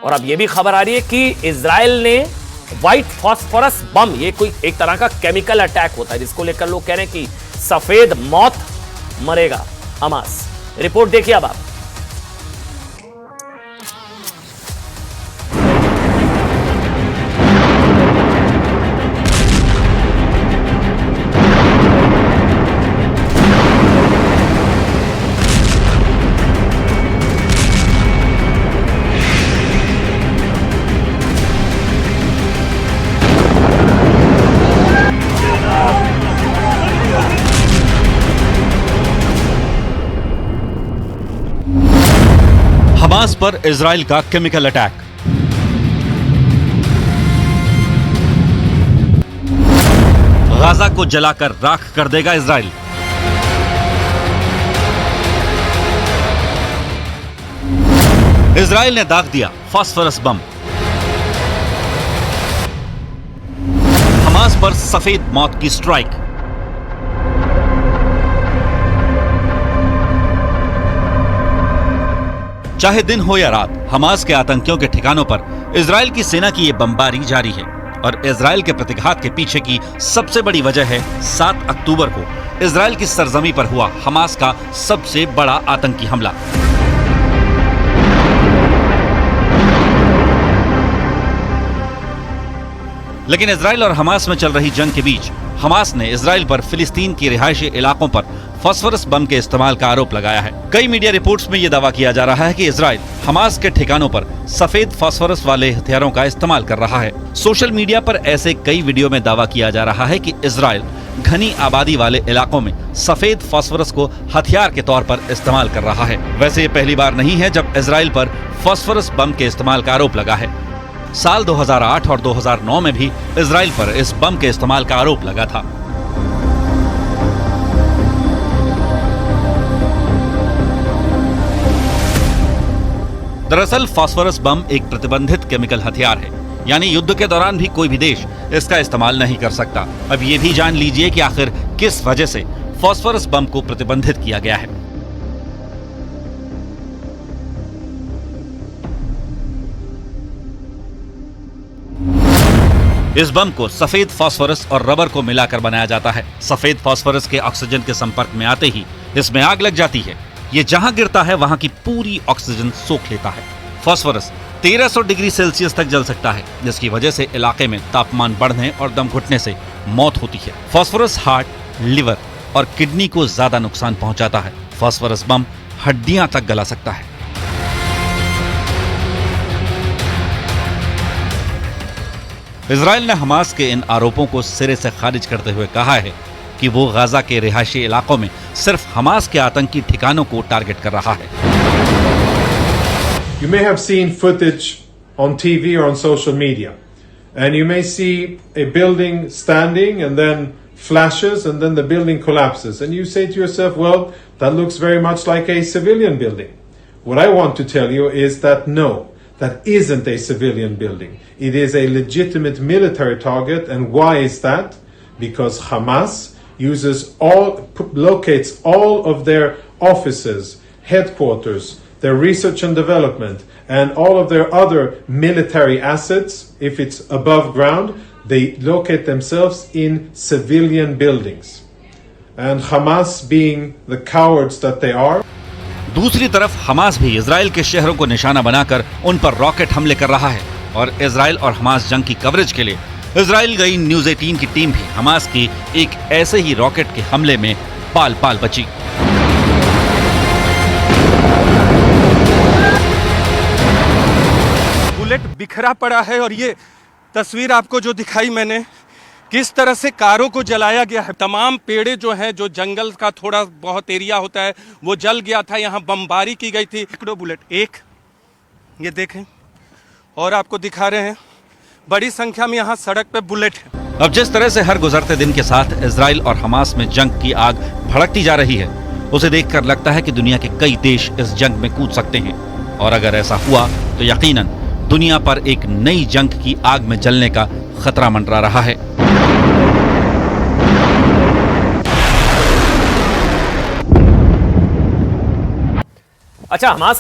और अब यह भी खबर आ रही है कि इजराइल ने व्हाइट फास्फोरस बम, ये कोई एक तरह का केमिकल अटैक होता है जिसको लेकर लोग कह रहे हैं कि सफेद मौत मरेगा हमास। रिपोर्ट देखिए अब आप। हमास पर इजराइल का केमिकल अटैक। गाजा को जलाकर राख कर देगा इजराइल। इजराइल ने दाग दिया फास्फोरस बम। हमास पर सफेद मौत की स्ट्राइक। चाहे दिन हो या रात, हमास के आतंकियों के ठिकानों पर इजराइल की सेना की यह बमबारी जारी है। और इजराइल के प्रतिघात के पीछे की सबसे बड़ी वजह है 7 अक्टूबर को इजराइल की सरजमी पर हुआ हमास का सबसे बड़ा आतंकी हमला। लेकिन इजराइल और हमास में चल रही जंग के बीच हमास ने इजराइल पर फिलिस्तीन के रिहायशी इलाकों पर फास्फोरस बम के इस्तेमाल का आरोप लगाया है। कई मीडिया रिपोर्ट्स में यह दावा किया जा रहा है कि इजराइल हमास के ठिकानों पर सफेद फास्फोरस वाले हथियारों का इस्तेमाल कर रहा है। सोशल मीडिया पर ऐसे कई वीडियो में दावा किया जा रहा है कि इजराइल घनी आबादी वाले इलाकों में सफेद फास्फोरस को हथियार के तौर पर इस्तेमाल कर रहा है। वैसे ये पहली बार नहीं है जब इजराइल पर फास्फोरस बम के इस्तेमाल का आरोप लगा है। साल 2008 और 2009 में भी इजराइल पर इस बम के इस्तेमाल का आरोप लगा था। दरअसल फास्फोरस बम एक प्रतिबंधित केमिकल हथियार है, यानी युद्ध के दौरान भी कोई भी देश इसका इस्तेमाल नहीं कर सकता। अब ये भी जान लीजिए कि आखिर किस वजह से फास्फोरस बम को प्रतिबंधित किया गया है। इस बम को सफेद फास्फोरस और रबर को मिलाकर बनाया जाता है। सफेद फास्फोरस के ऑक्सीजन के संपर्क में आते ही इसमें आग लग जाती है। ये जहां गिरता है वहां की पूरी ऑक्सीजन सोख लेता है। फास्फोरस 1300 डिग्री सेल्सियस तक जल सकता है, जिसकी वजह से इलाके में तापमान बढ़ने और दम घुटने से मौत होती है। फास्फोरस हार्ट, लिवर और किडनी को ज्यादा नुकसान पहुंचाता है। फास्फोरस बम हड्डियां तक गला सकता है। इजराइल ने हमास के इन आरोपों को सिरे से खारिज करते हुए कहा है कि वो गाजा के रिहायशी इलाकों में सिर्फ हमास के आतंकी ठिकानों को टारगेट कर रहा है। You may have seen footage on TV or on social media, and you may see a building standing and then flashes and then the building collapses, and you say to yourself, well, that looks very much like a civilian building. What I want to tell you is that no, that isn't a civilian building. It is a legitimate military target. And why is that? Because Hamas locates all of their offices, headquarters, their research and development, and all of their other military assets, if it's above ground, they locate themselves in civilian buildings. And Hamas, being the cowards that they are, दूसरी तरफ Hamas भी Israel के शहरों को निशाना बनाकर उन पर रॉकेट हमले कर रहा है। और इजराइल और हमास जंग की कवरेज के लिए इजराइल गई न्यूज़ 18 की टीम भी हमास की एक ऐसे ही रॉकेट के हमले में पाल पाल बची। बुलेट बिखरा पड़ा है और ये तस्वीर आपको जो दिखाई मैंने, किस तरह से कारों को जलाया गया है। तमाम पेड़े जो हैं, जो जंगल का थोड़ा बहुत एरिया होता है, वो जल गया था। यहाँ बमबारी की गई थी। सैकड़ों बुलेट, एक ये देखें, और आपको दिखा रहे हैं बड़ी संख्या में यहाँ सड़क पे बुलेट है। अब जिस तरह से हर गुजरते दिन के साथ इजराइल और हमास में जंग की आग भड़कती जा रही है, उसे देखकर लगता है कि दुनिया के कई देश इस जंग में कूद सकते हैं। और अगर ऐसा हुआ तो यकीनन दुनिया पर एक नई जंग की आग में जलने का खतरा मंडरा रहा है। अच्छा, हमास